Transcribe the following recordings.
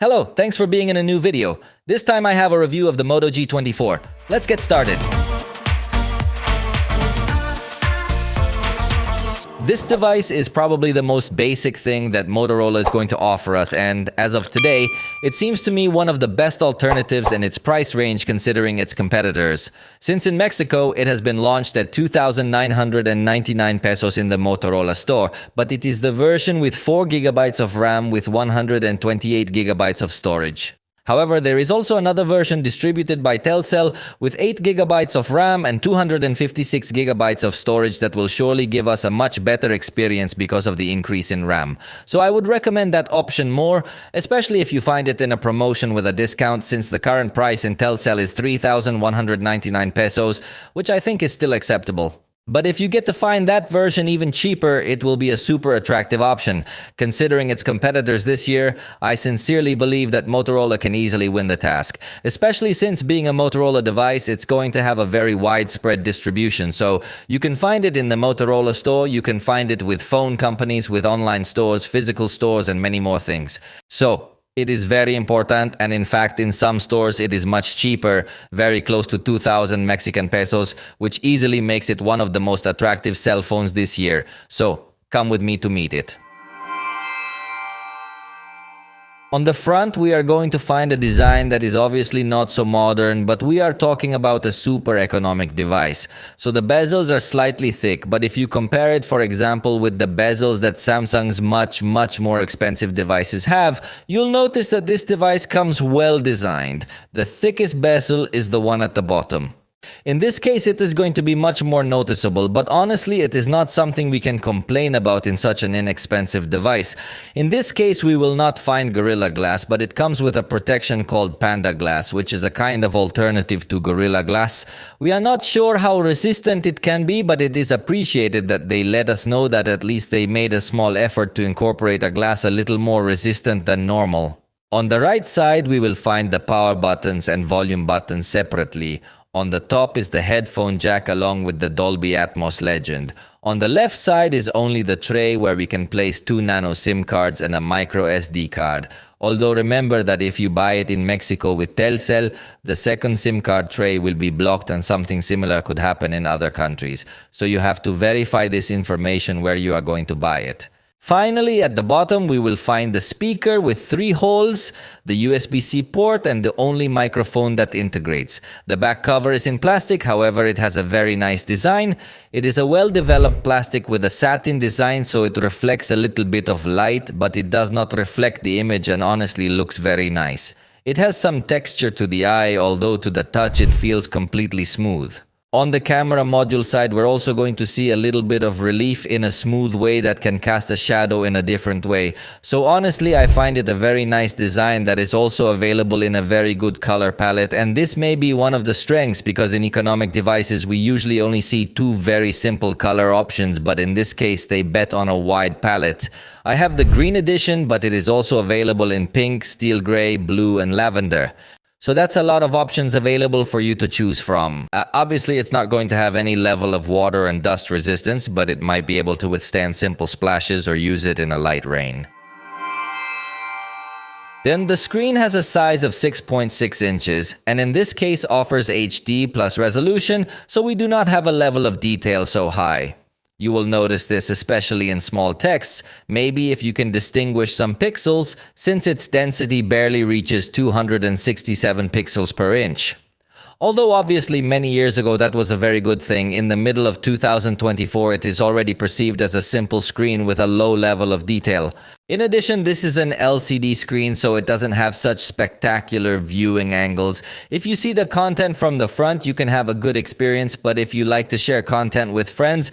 Hello, thanks for being in a new video. This time I have a review of the Moto G24. Let's get started. This device is probably the most basic thing that Motorola is going to offer us, and as of today, it seems to me one of the best alternatives in its price range considering its competitors. Since in Mexico, it has been launched at 2,999 pesos in the Motorola store, but it is the version with 4 gigabytes of RAM with 128 gigabytes of storage. However, there is also another version distributed by Telcel with 8 gigabytes of RAM and 256 gigabytes of storage that will surely give us a much better experience because of the increase in RAM. So I would recommend that option more, especially if you find it in a promotion with a discount, since the current price in Telcel is 3,199 pesos, which I think is still acceptable. But if you get to find that version even cheaper, it will be a super attractive option. Considering its competitors this year, I sincerely believe that Motorola can easily win the task. Especially since being a Motorola device, it's going to have a very widespread distribution. So you can find it in the Motorola store, you can find it with phone companies, with online stores, physical stores, and many more things. So it is very important, and in fact in some stores it is much cheaper, very close to 2,000 Mexican pesos, which easily makes it one of the most attractive cell phones this year. So come with me to meet it. On the front, we are going to find a design that is obviously not so modern, but we are talking about a super economic device. So the bezels are slightly thick, but if you compare it, for example, with the bezels that Samsung's much more expensive devices have, you'll notice that this device comes well designed. The thickest bezel is the one at the bottom. In this case, it is going to be much more noticeable, but honestly, it is not something we can complain about in such an inexpensive device. In this case, we will not find Gorilla Glass, but it comes with a protection called Panda Glass, which is a kind of alternative to Gorilla Glass. We are not sure how resistant it can be, but it is appreciated that they let us know that at least they made a small effort to incorporate a glass a little more resistant than normal. On the right side, we will find the power buttons and volume buttons separately. On the top is the headphone jack along with the Dolby Atmos legend. On the left side is only the tray where we can place 2 nano SIM cards and a micro SD card. Although remember that if you buy it in Mexico with Telcel, the second SIM card tray will be blocked and something similar could happen in other countries. So you have to verify this information where you are going to buy it. Finally, at the bottom, we will find the speaker with 3 holes, the USB-C port, and the only microphone that integrates. The back cover is in plastic, however, it has a very nice design. It is a well-developed plastic with a satin design, so it reflects a little bit of light, but it does not reflect the image and honestly looks very nice. It has some texture to the eye, although to the touch it feels completely smooth. On the camera module side, we're also going to see a little bit of relief in a smooth way that can cast a shadow in a different way. So honestly, I find it a very nice design that is also available in a very good color palette. And this may be one of the strengths, because in economic devices, we usually only see 2 very simple color options, but in this case, they bet on a wide palette. I have the green edition, but it is also available in pink, steel gray, blue, and lavender. So that's a lot of options available for you to choose from. Obviously, it's not going to have any level of water and dust resistance, but it might be able to withstand simple splashes or use it in a light rain. Then the screen has a size of 6.6 inches, and in this case offers HD plus resolution, so we do not have a level of detail so high. You will notice this especially in small texts, maybe if you can distinguish some pixels, since its density barely reaches 267 pixels per inch. Although obviously many years ago that was a very good thing, in the middle of 2024 it is already perceived as a simple screen with a low level of detail. In addition, this is an LCD screen, so it doesn't have such spectacular viewing angles. If you see the content from the front, you can have a good experience, but if you like to share content with friends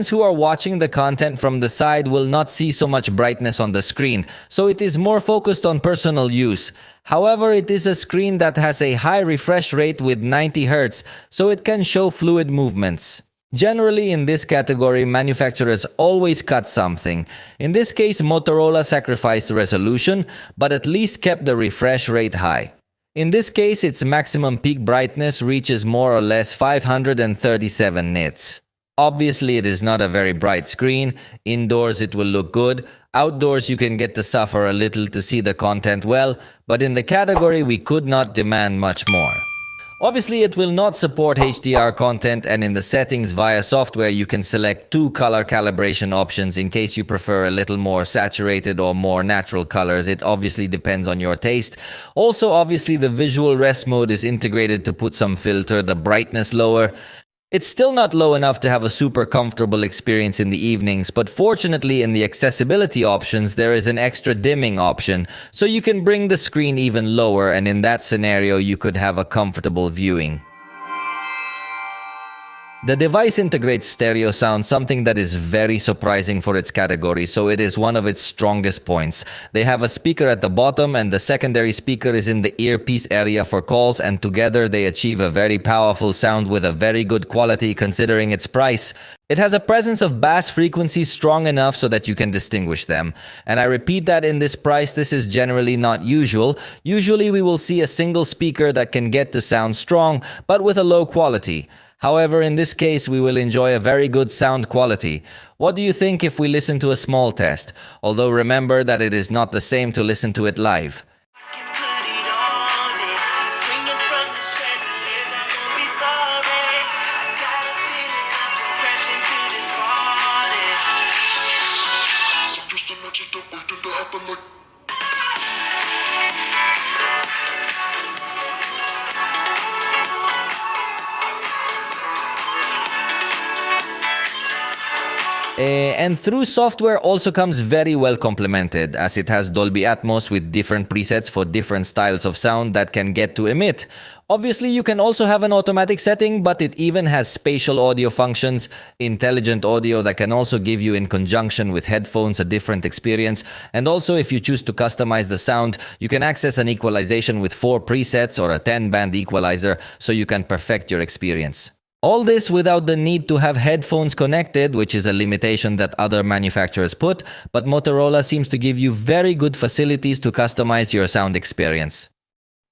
who are watching the content from the side will not see so much brightness on the screen, so it is more focused on personal use. However, it is a screen that has a high refresh rate with 90 Hz, so it can show fluid movements. Generally, in this category, manufacturers always cut something. In this case, Motorola sacrificed resolution, but at least kept the refresh rate high. In this case, its maximum peak brightness reaches more or less 537 nits. Obviously, it is not a very bright screen. Indoors, it will look good. Outdoors, you can get to suffer a little to see the content well, but in the category, we could not demand much more. Obviously, it will not support HDR content, and in the settings via software, you can select 2 color calibration options in case you prefer a little more saturated or more natural colors. It obviously depends on your taste. Also, obviously, the visual rest mode is integrated to put some filter, the brightness lower. It's still not low enough to have a super comfortable experience in the evenings, but fortunately in the accessibility options there is an extra dimming option, so you can bring the screen even lower, and in that scenario you could have a comfortable viewing. The device integrates stereo sound, something that is very surprising for its category, so it is one of its strongest points. They have a speaker at the bottom and the secondary speaker is in the earpiece area for calls, and together they achieve a very powerful sound with a very good quality considering its price. It has a presence of bass frequencies strong enough so that you can distinguish them. And I repeat that in this price, this is generally not usual. Usually we will see a single speaker that can get to sound strong, but with a low quality. However, in this case, we will enjoy a very good sound quality. What do you think if we listen to a small test? Although remember that it is not the same to listen to it live. And through software also comes very well complemented, as it has Dolby Atmos with different presets for different styles of sound that can get to emit. Obviously, you can also have an automatic setting, but it even has spatial audio functions, intelligent audio that can also give you in conjunction with headphones a different experience. And also, if you choose to customize the sound, you can access an equalization with 4 presets or a 10-band equalizer, so you can perfect your experience. All this without the need to have headphones connected, which is a limitation that other manufacturers put, but Motorola seems to give you very good facilities to customize your sound experience.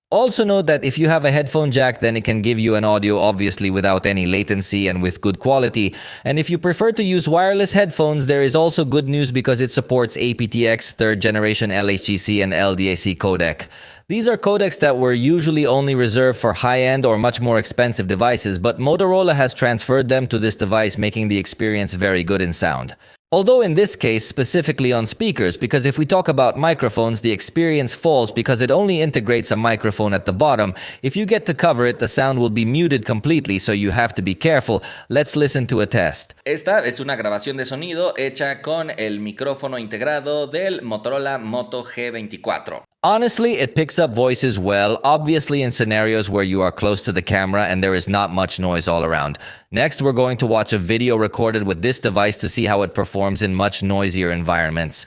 Also note that if you have a headphone jack, then it can give you an audio obviously without any latency and with good quality. And if you prefer to use wireless headphones, there is also good news because it supports aptX, 3rd generation LHDC and LDAC codec. These are codecs that were usually only reserved for high-end or much more expensive devices, but Motorola has transferred them to this device, making the experience very good in sound. Although in this case, specifically on speakers, because if we talk about microphones, the experience falls because it only integrates a microphone at the bottom. If you get to cover it, the sound will be muted completely, so you have to be careful. Let's listen to a test. Esta es una grabación de sonido hecha con el micrófono integrado del Motorola Moto G24. Honestly, it picks up voices well, obviously in scenarios where you are close to the camera and there is not much noise all around. Next, we're going to watch a video recorded with this device to see how it performs in much noisier environments.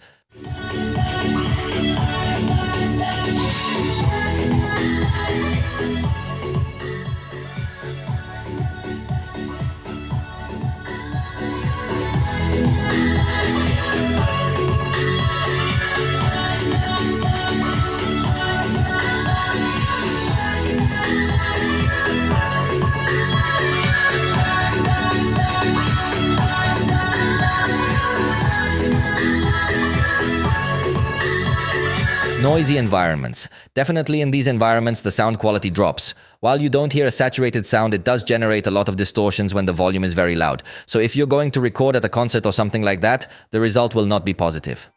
Noisy environments. Definitely in these environments, the sound quality drops. While you don't hear a saturated sound, it does generate a lot of distortions when the volume is very loud. So if you're going to record at a concert or something like that, the result will not be positive.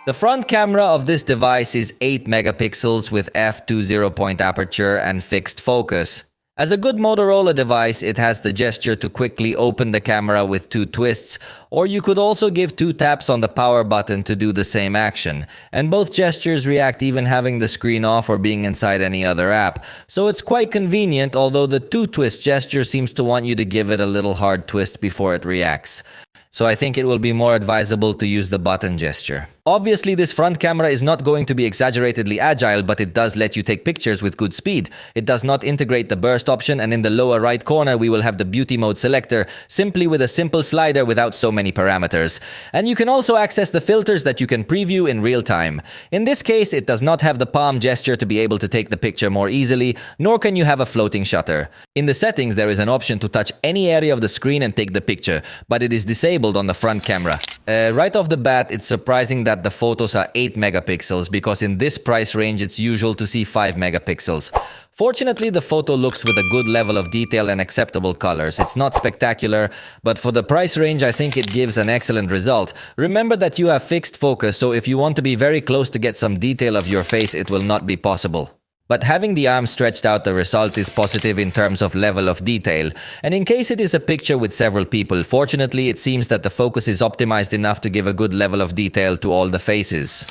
The front camera of this device is 8 megapixels with f2.0 point aperture and fixed focus. As a good Motorola device, it has the gesture to quickly open the camera with 2 twists, or you could also give 2 taps on the power button to do the same action. And both gestures react even having the screen off or being inside any other app. So it's quite convenient, although the 2-twist gesture seems to want you to give it a little hard twist before it reacts. So I think it will be more advisable to use the button gesture. Obviously, this front camera is not going to be exaggeratedly agile, but it does let you take pictures with good speed. It does not integrate the burst option, and in the lower right corner we will have the beauty mode selector, simply with a simple slider without so many parameters. And you can also access the filters that you can preview in real time. In this case, it does not have the palm gesture to be able to take the picture more easily, nor can you have a floating shutter. In the settings, there is an option to touch any area of the screen and take the picture, but it is disabled on the front camera. Right off the bat, it's surprising that the photos are 8 megapixels, because in this price range it's usual to see 5 megapixels. Fortunately, the photo looks with a good level of detail and acceptable colors. It's not spectacular, but for the price range I think it gives an excellent result. Remember that you have fixed focus, so if you want to be very close to get some detail of your face, it will not be possible. But having the arm stretched out, the result is positive in terms of level of detail. And in case it is a picture with several people, fortunately it seems that the focus is optimized enough to give a good level of detail to all the faces.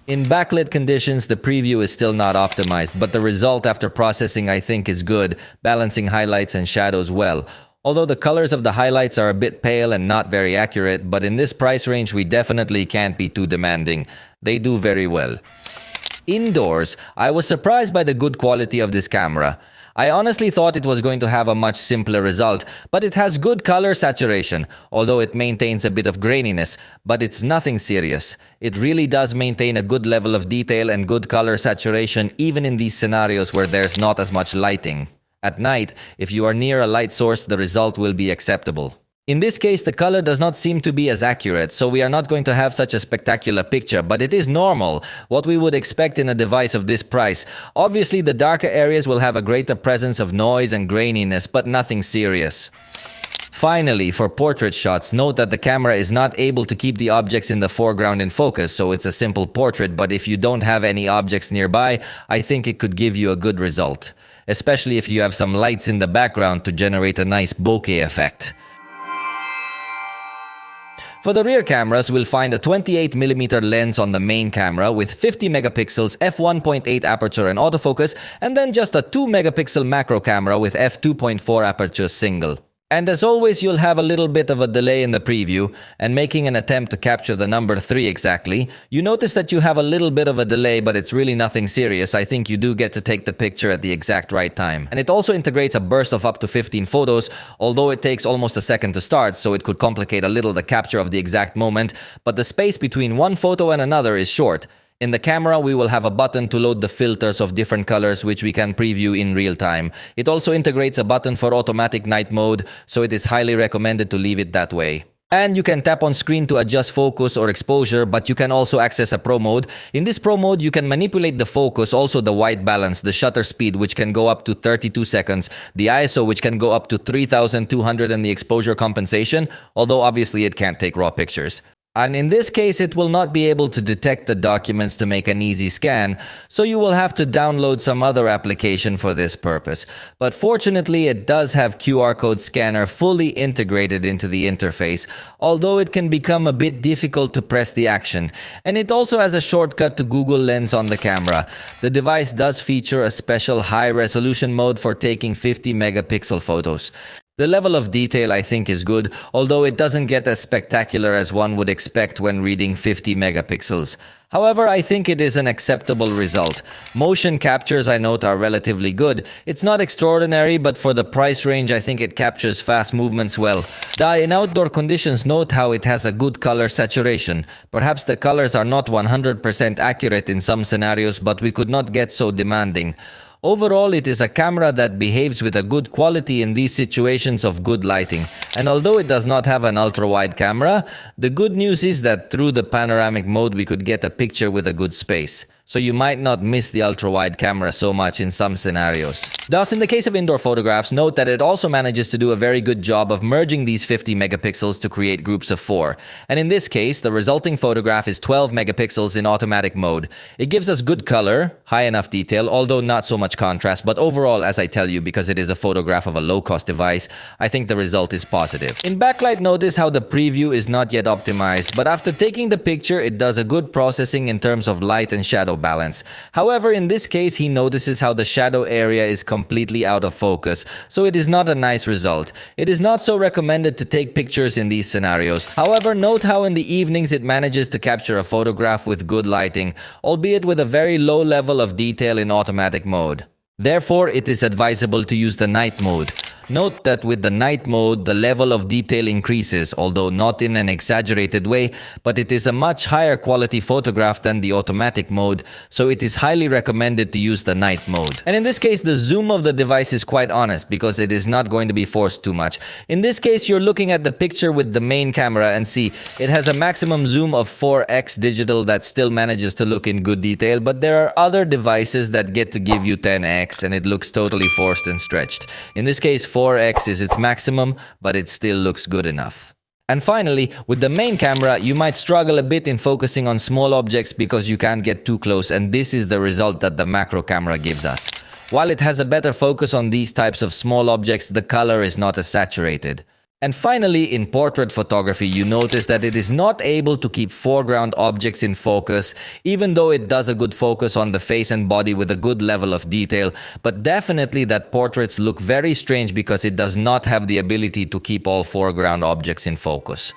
In backlit conditions, the preview is still not optimized, but the result after processing I think is good, balancing highlights and shadows well. Although the colors of the highlights are a bit pale and not very accurate, but in this price range we definitely can't be too demanding. They do very well. Indoors, I was surprised by the good quality of this camera. I honestly thought it was going to have a much simpler result, but it has good color saturation, although it maintains a bit of graininess, but it's nothing serious. It really does maintain a good level of detail and good color saturation even in these scenarios where there's not as much lighting. At night, if you are near a light source, the result will be acceptable. In this case, the color does not seem to be as accurate, so we are not going to have such a spectacular picture, but it is normal, what we would expect in a device of this price. Obviously, the darker areas will have a greater presence of noise and graininess, but nothing serious. Finally, for portrait shots, note that the camera is not able to keep the objects in the foreground in focus, so it's a simple portrait, but if you don't have any objects nearby, I think it could give you a good result. Especially if you have some lights in the background to generate a nice bokeh effect. For the rear cameras, we'll find a 28mm lens on the main camera with 50 megapixels f1.8 aperture and autofocus, and then just a 2 megapixel macro camera with f2.4 aperture single. And as always, you'll have a little bit of a delay in the preview, and making an attempt to capture the number 3 exactly, you notice that you have a little bit of a delay, but it's really nothing serious. I think you do get to take the picture at the exact right time. And it also integrates a burst of up to 15 photos, although it takes almost a second to start, so it could complicate a little the capture of the exact moment, but the space between one photo and another is short. In the camera, we will have a button to load the filters of different colors which we can preview in real time. It also integrates a button for automatic night mode, so it is highly recommended to leave it that way. And you can tap on screen to adjust focus or exposure, but you can also access a pro mode. In this pro mode, you can manipulate the focus, also the white balance, the shutter speed which can go up to 32 seconds, the ISO which can go up to 3200 and the exposure compensation, although obviously it can't take raw pictures. And in this case, it will not be able to detect the documents to make an easy scan, so you will have to download some other application for this purpose. But fortunately, it does have QR code scanner fully integrated into the interface, although it can become a bit difficult to press the action. And it also has a shortcut to Google Lens on the camera. The device does feature a special high-resolution mode for taking 50 megapixel photos. The level of detail I think is good, although it doesn't get as spectacular as one would expect when reading 50 megapixels. However, I think it is an acceptable result. Motion captures, I note, are relatively good. It's not extraordinary, but for the price range I think it captures fast movements well. In outdoor conditions, note how it has a good color saturation. Perhaps the colors are not 100% accurate in some scenarios, but we could not get so demanding. Overall, it is a camera that behaves with a good quality in these situations of good lighting. And although it does not have an ultra-wide camera, the good news is that through the panoramic mode we could get a picture with a good space. So you might not miss the ultra-wide camera so much in some scenarios. Thus, in the case of indoor photographs, note that it also manages to do a very good job of merging these 50 megapixels to create groups of 4. And in this case, the resulting photograph is 12 megapixels in automatic mode. It gives us good color, high enough detail, although not so much contrast, but overall, as I tell you, because it is a photograph of a low-cost device, I think the result is positive. In backlight, notice how the preview is not yet optimized, but after taking the picture, it does a good processing in terms of light and shadow shadow balance. However, in this case, he notices how the shadow area is completely out of focus, so it is not a nice result. It is not so recommended to take pictures in these scenarios. However, note how in the evenings it manages to capture a photograph with good lighting, albeit with a very low level of detail in automatic mode. Therefore, it is advisable to use the night mode. Note that with the night mode, the level of detail increases, although not in an exaggerated way, but it is a much higher quality photograph than the automatic mode, so it is highly recommended to use the night mode. And in this case, the zoom of the device is quite honest because it is not going to be forced too much. In this case, you're looking at the picture with the main camera and see, it has a maximum zoom of 4x digital that still manages to look in good detail, but there are other devices that get to give you 10x and it looks totally forced and stretched. In this case, 4x is its maximum, but it still looks good enough. And finally, with the main camera, you might struggle a bit in focusing on small objects because you can't get too close, and this is the result that the macro camera gives us. While it has a better focus on these types of small objects, the color is not as saturated. And finally, in portrait photography, you notice that it is not able to keep foreground objects in focus, even though it does a good focus on the face and body with a good level of detail, but definitely that portraits look very strange because it does not have the ability to keep all foreground objects in focus.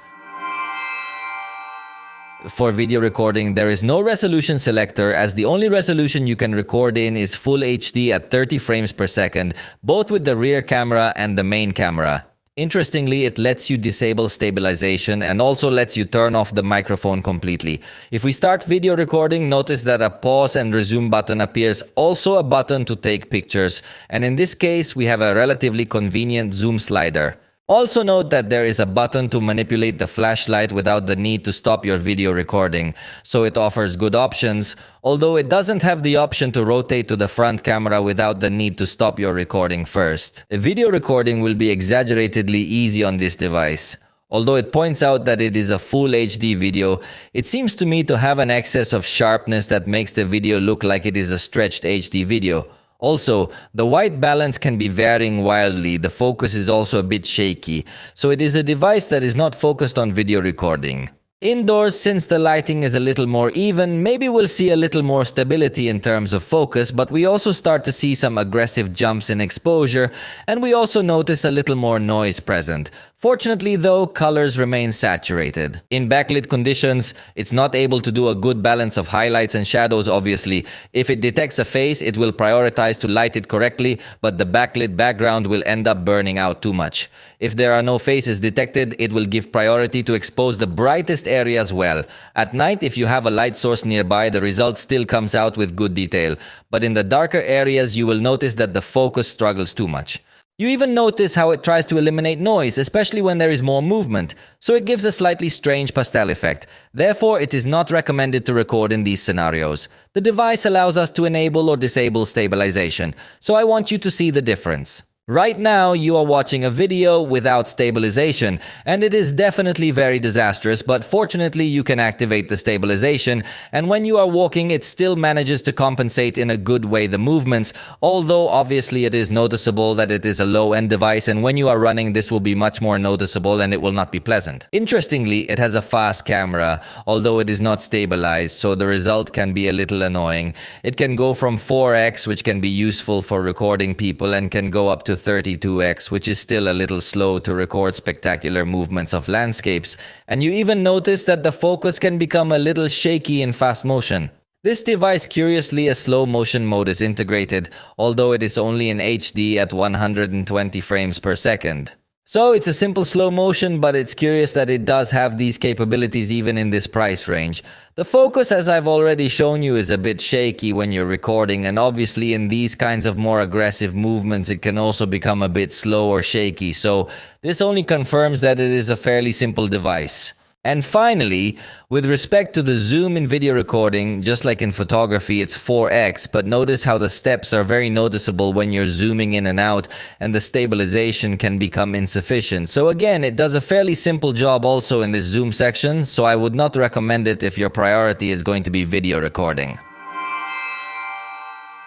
For video recording, there is no resolution selector, as the only resolution you can record in is Full HD at 30 frames per second, both with the rear camera and the main camera. Interestingly, it lets you disable stabilization and also lets you turn off the microphone completely. If we start video recording, notice that a pause and resume button appears, also a button to take pictures, and in this case we have a relatively convenient zoom slider. Also note that there is a button to manipulate the flashlight without the need to stop your video recording, so it offers good options, although it doesn't have the option to rotate to the front camera without the need to stop your recording first. Video recording will be exaggeratedly easy on this device. Although it points out that it is a full HD video, it seems to me to have an excess of sharpness that makes the video look like it is a stretched HD video. Also, the white balance can be varying wildly, the focus is also a bit shaky, so it is a device that is not focused on video recording. Indoors, since the lighting is a little more even, maybe we'll see a little more stability in terms of focus, but we also start to see some aggressive jumps in exposure, and we also notice a little more noise present. Fortunately though, colors remain saturated. In backlit conditions, it's not able to do a good balance of highlights and shadows obviously. If it detects a face, it will prioritize to light it correctly, but the backlit background will end up burning out too much. If there are no faces detected, it will give priority to expose the brightest area as well. At night, if you have a light source nearby, the result still comes out with good detail. But in the darker areas, you will notice that the focus struggles too much. You even notice how it tries to eliminate noise, especially when there is more movement, so it gives a slightly strange pastel effect. Therefore, it is not recommended to record in these scenarios. The device allows us to enable or disable stabilization, so I want you to see the difference. Right now, you are watching a video without stabilization, and it is definitely very disastrous, but fortunately you can activate the stabilization, and when you are walking it still manages to compensate in a good way the movements, although obviously it is noticeable that it is a low-end device, and when you are running this will be much more noticeable and it will not be pleasant. Interestingly, it has a fast camera, although it is not stabilized, so the result can be a little annoying. It can go from 4x, which can be useful for recording people, and can go up to 32x, which is still a little slow to record spectacular movements of landscapes, and you even notice that the focus can become a little shaky in fast motion. This device, curiously, a slow motion mode is integrated, although it is only in HD at 120 frames per second. So it's a simple slow motion, but it's curious that it does have these capabilities even in this price range. The focus, as I've already shown you, is a bit shaky when you're recording, and obviously in these kinds of more aggressive movements it can also become a bit slow or shaky, so this only confirms that it is a fairly simple device. And finally, with respect to the zoom in video recording, just like in photography, it's 4x, but notice how the steps are very noticeable when you're zooming in and out, and the stabilization can become insufficient. So again, it does a fairly simple job also in this zoom section, so I would not recommend it if your priority is going to be video recording.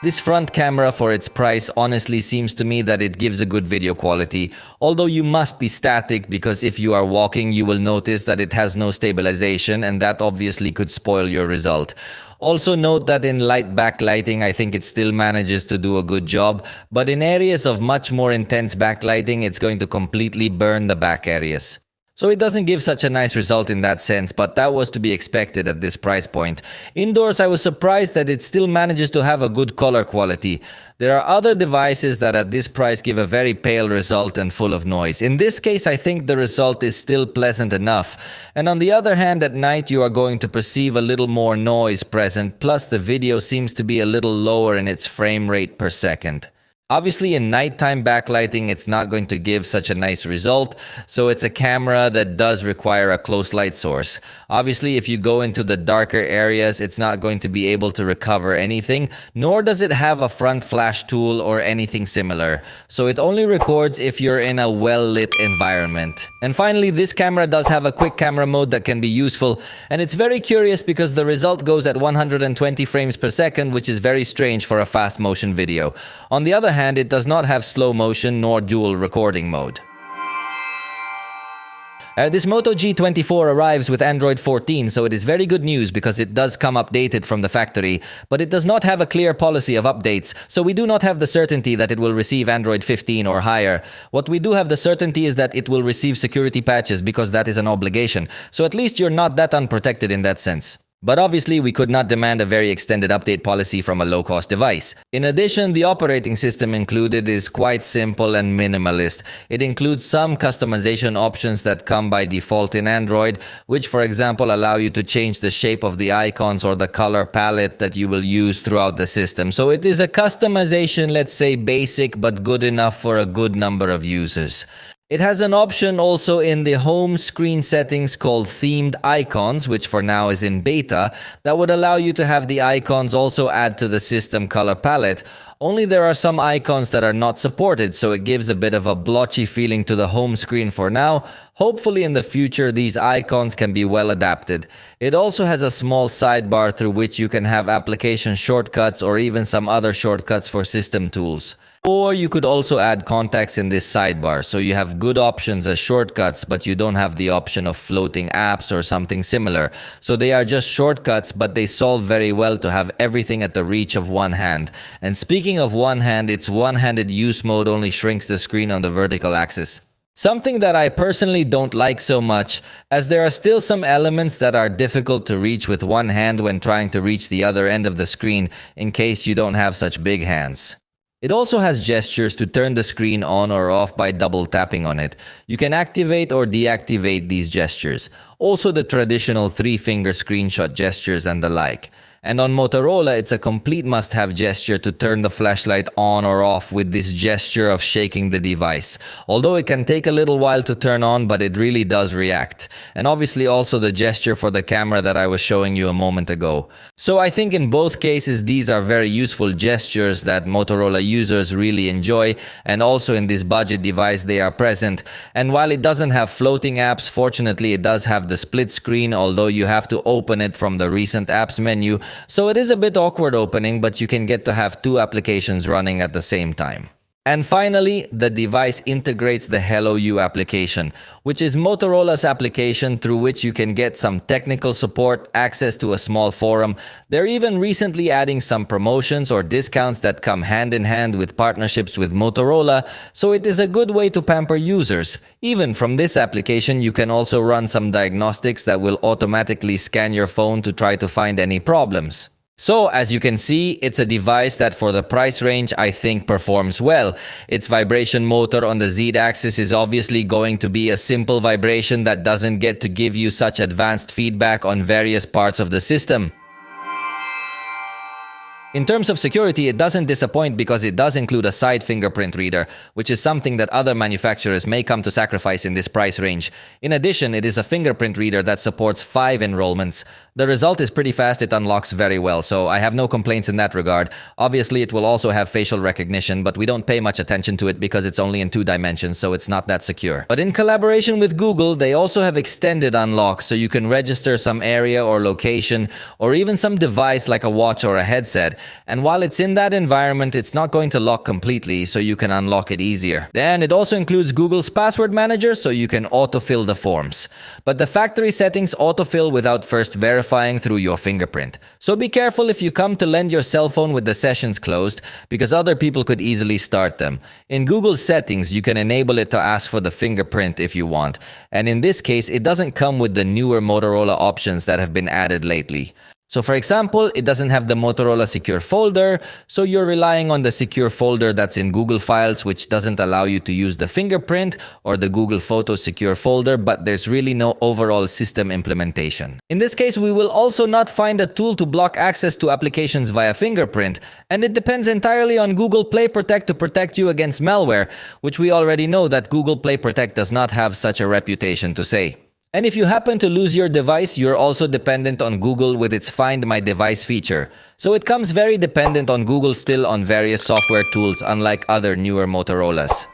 This front camera, for its price, honestly seems to me that it gives a good video quality, although you must be static because if you are walking you will notice that it has no stabilization, and that obviously could spoil your result. Also note that in light backlighting, I think it still manages to do a good job, but in areas of much more intense backlighting, it's going to completely burn the back areas. So it doesn't give such a nice result in that sense, but that was to be expected at this price point. Indoors, I was surprised that it still manages to have a good color quality. There are other devices that at this price give a very pale result and full of noise. In this case, I think the result is still pleasant enough. And on the other hand, at night you are going to perceive a little more noise present, plus the video seems to be a little lower in its frame rate per second. Obviously, in nighttime backlighting, it's not going to give such a nice result, so it's a camera that does require a close light source. Obviously, if you go into the darker areas, it's not going to be able to recover anything, nor does it have a front flash tool or anything similar. So it only records if you're in a well-lit environment. And finally, this camera does have a quick camera mode that can be useful, and it's very curious because the result goes at 120 frames per second, which is very strange for a fast motion video. On the other hand, it does not have slow motion nor dual recording mode. This Moto G24 arrives with Android 14, so it is very good news because it does come updated from the factory, but it does not have a clear policy of updates, so we do not have the certainty that it will receive Android 15 or higher. What we do have the certainty is that it will receive security patches because that is an obligation, so at least you're not that unprotected in that sense. But obviously, we could not demand a very extended update policy from a low-cost device. In addition, the operating system included is quite simple and minimalist. It includes some customization options that come by default in Android, which for example allow you to change the shape of the icons or the color palette that you will use throughout the system. So it is a customization, let's say basic, but good enough for a good number of users. It has an option also in the home screen settings called themed icons, which for now is in beta, that would allow you to have the icons also add to the system color palette. Only there are some icons that are not supported, so it gives a bit of a blotchy feeling to the home screen for now. Hopefully in the future these icons can be well adapted. It also has a small sidebar through which you can have application shortcuts or even some other shortcuts for system tools. Or you could also add contacts in this sidebar, so you have good options as shortcuts, but you don't have the option of floating apps or something similar. So they are just shortcuts, but they solve very well to have everything at the reach of one hand. And speaking of one hand, its one-handed use mode only shrinks the screen on the vertical axis. Something that I personally don't like so much, as there are still some elements that are difficult to reach with one hand when trying to reach the other end of the screen, in case you don't have such big hands. It also has gestures to turn the screen on or off by double tapping on it. You can activate or deactivate these gestures. Also the traditional 3-finger screenshot gestures and the like. And on Motorola, it's a complete must-have gesture to turn the flashlight on or off with this gesture of shaking the device. Although it can take a little while to turn on, but it really does react. And obviously also the gesture for the camera that I was showing you a moment ago. So I think in both cases, these are very useful gestures that Motorola users really enjoy. And also in this budget device, they are present. And while it doesn't have floating apps, fortunately it does have the split screen, although you have to open it from the recent apps menu. So it is a bit awkward opening, but you can get to have 2 applications running at the same time. And finally, the device integrates the Hello You application, which is Motorola's application through which you can get some technical support, access to a small forum. They're even recently adding some promotions or discounts that come hand in hand with partnerships with Motorola, so it is a good way to pamper users. Even from this application, you can also run some diagnostics that will automatically scan your phone to try to find any problems. So, as you can see, it's a device that for the price range I think performs well. Its vibration motor on the Z-axis is obviously going to be a simple vibration that doesn't get to give you such advanced feedback on various parts of the system. In terms of security, it doesn't disappoint because it does include a side fingerprint reader, which is something that other manufacturers may come to sacrifice in this price range. In addition, it is a fingerprint reader that supports 5 enrollments. The result is pretty fast, it unlocks very well, so I have no complaints in that regard. Obviously, it will also have facial recognition, but we don't pay much attention to it because it's only in 2 dimensions, so it's not that secure. But in collaboration with Google, they also have extended unlock, so you can register some area or location, or even some device like a watch or a headset, And while it's in that environment, it's not going to lock completely, so you can unlock it easier. Then it also includes Google's password manager, so you can autofill the forms. But the factory settings autofill without first verifying through your fingerprint. So be careful if you come to lend your cell phone with the sessions closed, because other people could easily start them. In Google's settings, you can enable it to ask for the fingerprint if you want. And in this case, it doesn't come with the newer Motorola options that have been added lately. So for example, it doesn't have the Motorola Secure Folder, so you're relying on the Secure Folder that's in Google Files, which doesn't allow you to use the fingerprint or the Google Photos Secure Folder, but there's really no overall system implementation. In this case, we will also not find a tool to block access to applications via fingerprint, and it depends entirely on Google Play Protect to protect you against malware, which we already know that Google Play Protect does not have such a reputation to say. And if you happen to lose your device, you're also dependent on Google with its Find My Device feature. So it comes very dependent on Google still on various software tools, unlike other newer Motorola's.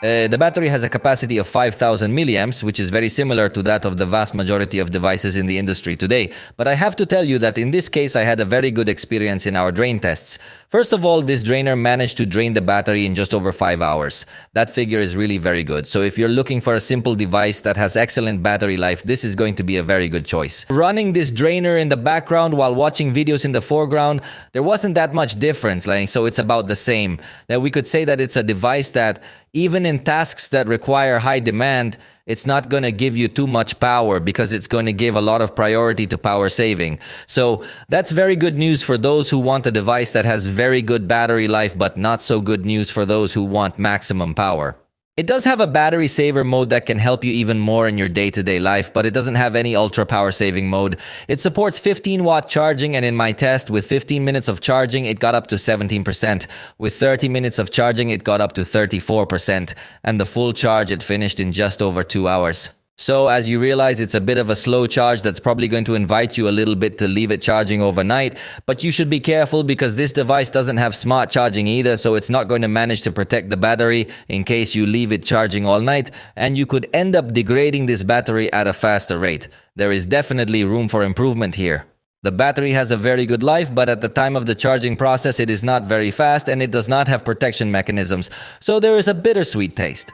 The battery has a capacity of 5,000 milliamps, which is very similar to that of the vast majority of devices in the industry today. But I have to tell you that in this case, I had a very good experience in our drain tests. First of all, this drainer managed to drain the battery in just over 5 hours. That figure is really very good. So if you're looking for a simple device that has excellent battery life, this is going to be a very good choice. Running this drainer in the background while watching videos in the foreground, there wasn't that much difference, so it's about the same. That we could say that it's a device that even in tasks that require high demand, it's not going to give you too much power because it's going to give a lot of priority to power saving. So that's very good news for those who want a device that has very good battery life, but not so good news for those who want maximum power. It does have a battery saver mode that can help you even more in your day-to-day life, but it doesn't have any ultra power saving mode. It supports 15-watt charging, and in my test, with 15 minutes of charging, it got up to 17%. With 30 minutes of charging, it got up to 34%. And the full charge, it finished in just over 2 hours. So as you realize, it's a bit of a slow charge that's probably going to invite you a little bit to leave it charging overnight, but you should be careful because this device doesn't have smart charging either, so it's not going to manage to protect the battery in case you leave it charging all night, and you could end up degrading this battery at a faster rate. There is definitely room for improvement here. The battery has a very good life, but at the time of the charging process, it is not very fast and it does not have protection mechanisms, so there is a bittersweet taste.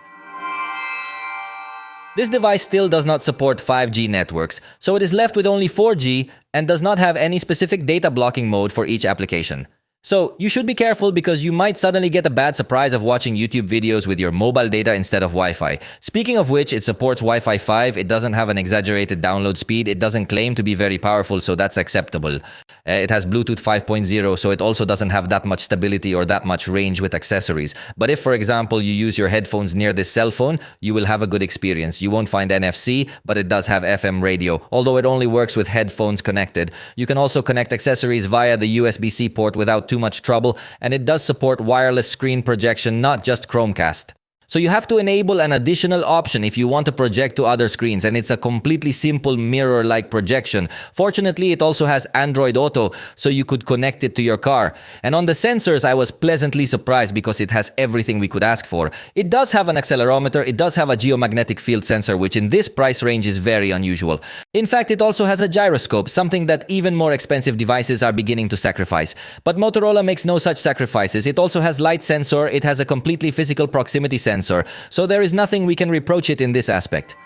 This device still does not support 5G networks, so it is left with only 4G and does not have any specific data blocking mode for each application. So you should be careful because you might suddenly get a bad surprise of watching YouTube videos with your mobile data instead of Wi-Fi. Speaking of which, it supports Wi-Fi 5, it doesn't have an exaggerated download speed, it doesn't claim to be very powerful, so that's acceptable. It has Bluetooth 5.0, so it also doesn't have that much stability or that much range with accessories. But if, for example, you use your headphones near this cell phone, you will have a good experience. You won't find NFC, but it does have FM radio, although it only works with headphones connected. You can also connect accessories via the USB-C port without too much trouble, and it does support wireless screen projection, not just Chromecast. So you have to enable an additional option if you want to project to other screens, and it's a completely simple mirror-like projection. Fortunately, it also has Android Auto, so you could connect it to your car. And on the sensors, I was pleasantly surprised because it has everything we could ask for. It does have an accelerometer, it does have a geomagnetic field sensor, which in this price range is very unusual. In fact, it also has a gyroscope, something that even more expensive devices are beginning to sacrifice. But Motorola makes no such sacrifices. It also has light sensor, it has a completely physical proximity sensor. So there is nothing we can reproach it in this aspect.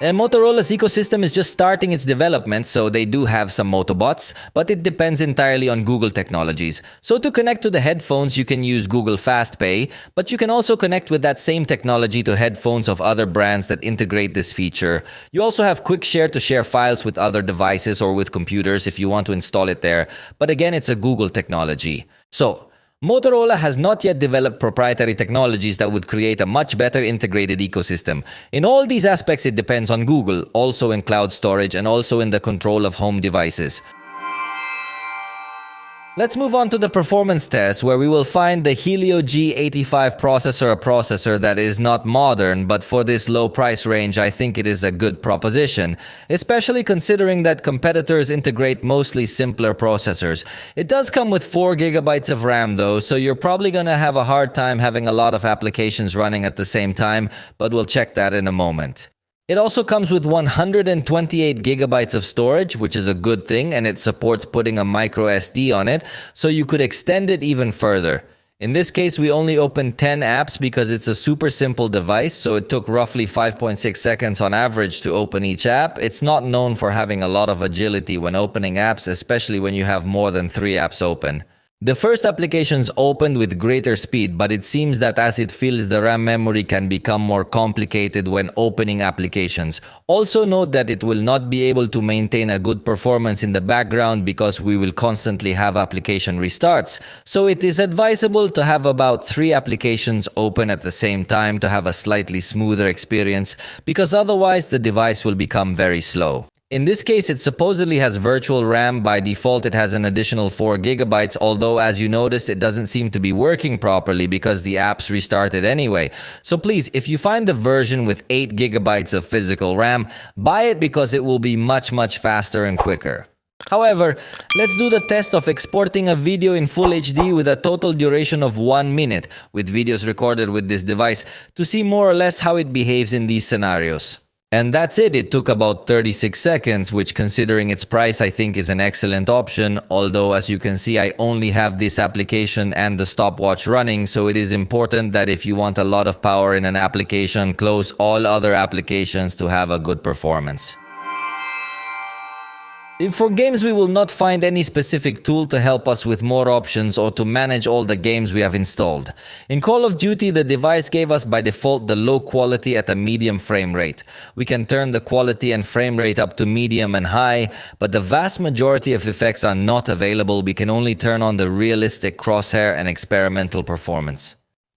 And Motorola's ecosystem is just starting its development, so they do have some Motobots, but it depends entirely on Google technologies. So to connect to the headphones, you can use Google Fast Pay, but you can also connect with that same technology to headphones of other brands that integrate this feature. You also have Quick Share to share files with other devices or with computers if you want to install it there, but again, it's a Google technology. So Motorola has not yet developed proprietary technologies that would create a much better integrated ecosystem. In all these aspects, it depends on Google, also in cloud storage and also in the control of home devices. Let's move on to the performance test, where we will find the Helio G25 processor, a processor that is not modern, but for this low price range, I think it is a good proposition, especially considering that competitors integrate mostly simpler processors. It does come with 4 GB of RAM though, so you're probably gonna have a hard time having a lot of applications running at the same time, but we'll check that in a moment. It also comes with 128 gigabytes of storage, which is a good thing, and it supports putting a micro SD on it, so you could extend it even further. In this case, we only opened 10 apps because it's a super simple device, so it took roughly 5.6 seconds on average to open each app. It's not known for having a lot of agility when opening apps, especially when you have more than 3 apps open. The first applications opened with greater speed, but it seems that as it fills, the RAM memory can become more complicated when opening applications. Also note that it will not be able to maintain a good performance in the background because we will constantly have application restarts. So it is advisable to have about 3 applications open at the same time to have a slightly smoother experience, because otherwise the device will become very slow. In this case, it supposedly has virtual RAM. By default, it has an additional 4 gigabytes, although as you noticed, it doesn't seem to be working properly because the apps restarted anyway. So please, if you find the version with 8 gigabytes of physical RAM, buy it because it will be much faster and quicker. However, let's do the test of exporting a video in Full HD with a total duration of 1 minute, with videos recorded with this device, to see more or less how it behaves in these scenarios. And that's it. It took about 36 seconds, which considering its price, I think is an excellent option. Although, as you can see, I only have this application and the stopwatch running. So it is important that if you want a lot of power in an application, close all other applications to have a good performance. For games, we will not find any specific tool to help us with more options or to manage all the games we have installed. In Call of Duty, the device gave us by default the low quality at a medium frame rate. We can turn the quality and frame rate up to medium and high, but the vast majority of effects are not available. We can only turn on the realistic crosshair and experimental performance.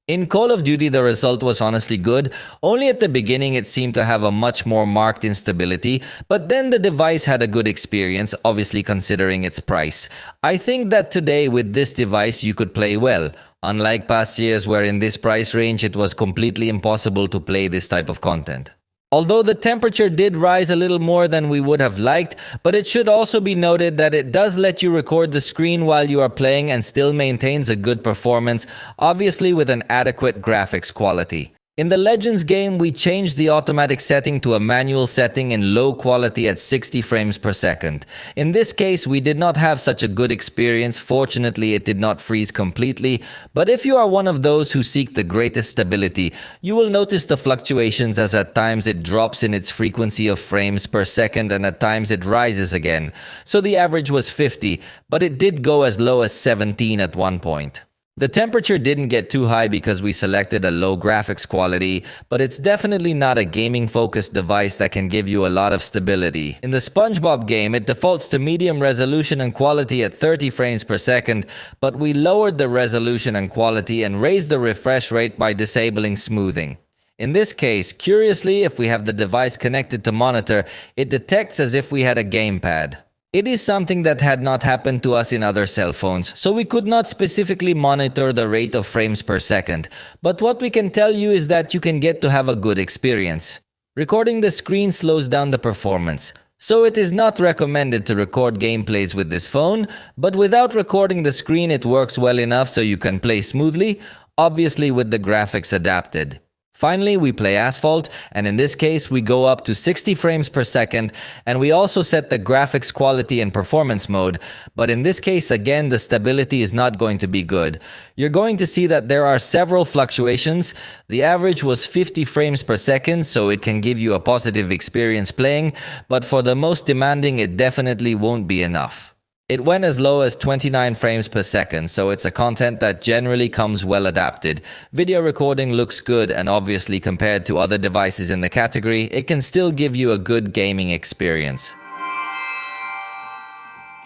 In Call of Duty, the result was honestly good. Only at the beginning it seemed to have a much more marked instability, but then the device had a good experience, obviously considering its price. I think that today with this device you could play well, unlike past years where in this price range it was completely impossible to play this type of content. Although the temperature did rise a little more than we would have liked, but it should also be noted that it does let you record the screen while you are playing and still maintains a good performance, obviously with an adequate graphics quality. In the Legends game, we changed the automatic setting to a manual setting in low quality at 60 frames per second. In this case, we did not have such a good experience. Fortunately, it did not freeze completely, but if you are one of those who seek the greatest stability, you will notice the fluctuations as at times it drops in its frequency of frames per second and at times it rises again. So the average was 50, but it did go as low as 17 at one point. The temperature didn't get too high because we selected a low graphics quality, but it's definitely not a gaming-focused device that can give you a lot of stability. In the SpongeBob game, it defaults to medium resolution and quality at 30 frames per second, but we lowered the resolution and quality and raised the refresh rate by disabling smoothing. In this case, curiously, if we have the device connected to monitor, it detects as if we had a gamepad. It is something that had not happened to us in other cell phones, so we could not specifically monitor the rate of frames per second. But what we can tell you is that you can get to have a good experience. Recording the screen slows down the performance, so it is not recommended to record gameplays with this phone, but without recording the screen it works well enough so you can play smoothly, obviously with the graphics adapted. Finally, we play Asphalt, and in this case, we go up to 60 frames per second, and we also set the graphics quality and performance mode, but in this case, again, the stability is not going to be good. You're going to see that there are several fluctuations. The average was 50 frames per second, so it can give you a positive experience playing, but for the most demanding, it definitely won't be enough. It went as low as 29 frames per second, so it's a content that generally comes well adapted. Video recording looks good, and obviously compared to other devices in the category, it can still give you a good gaming experience.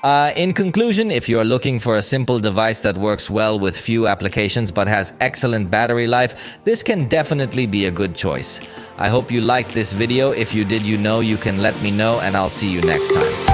In conclusion, if you are looking for a simple device that works well with few applications but has excellent battery life, this can definitely be a good choice. I hope you liked this video. If you did, you can let me know, and I'll see you next time.